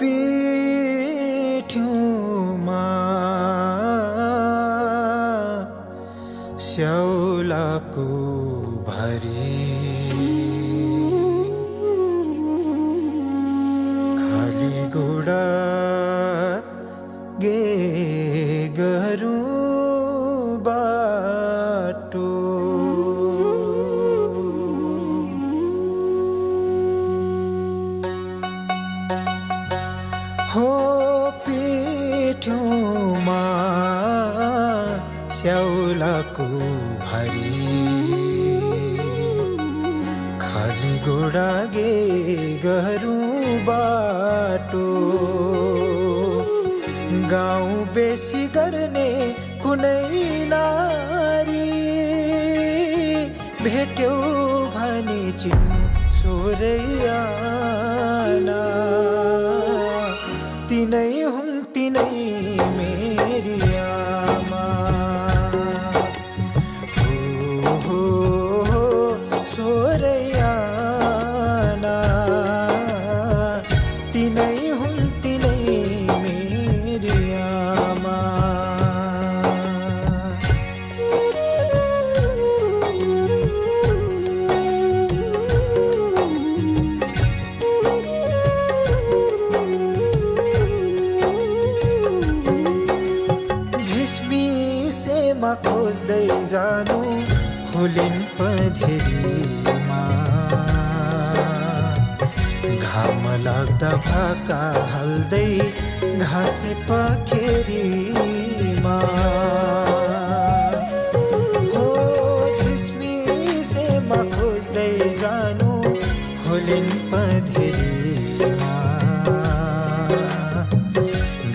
पेठ्योमा स्याउलाको भरी खाली घोडा गे गरौँ बाटो हो पेठ्योमा स्याउलाको भरी खाली घोडा गे गरौँ बाटो गाउँ बेसी गर्ने कुनै नारी भेट्यौ भने चिन्नु सोरैयाना तिनै हुन् तिनै मेरी आमा हो सोरैयाना तिनै हुन् तिनै मेरी आमा झिसमिसेमा खोज्दै जानु होलिन् पधेरीमा घाम लाग्दा भाका हाल्दै घाँसे पखेरीमा हो झिसमिसेमा खोज्दै जानु होलिन् पधेरीमा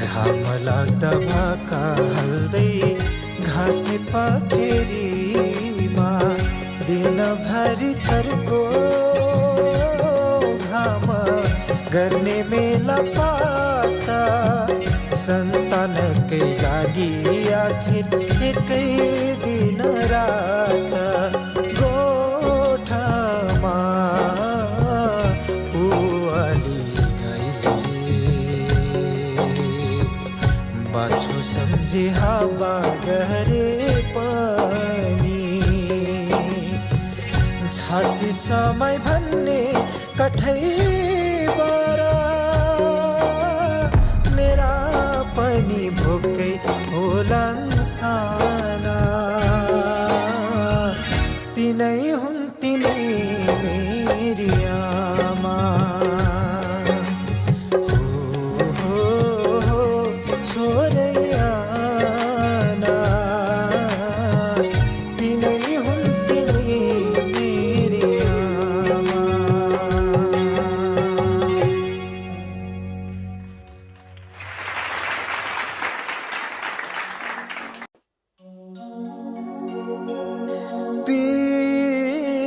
घाम लाग्दा भाका हाल्दै घाँसे पखेरीमा दिनभरि चर्को घाम गर्ने मेला पाता सन्तानकै लागि आखिर एकै दिन रात गोठामा पुवाली गइले बाछु सम्झी हावा गरे पनि छाती समय भन्ने कठैबाट मेरा पनि भोकै होलान् साना तिनै हुन् तिनै मेरी आमा हो सोरैयाना तिनै हुन् तिनै मेरी आमा।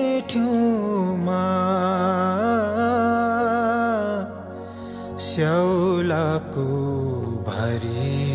पेठ्योमा स्याउलाको भरी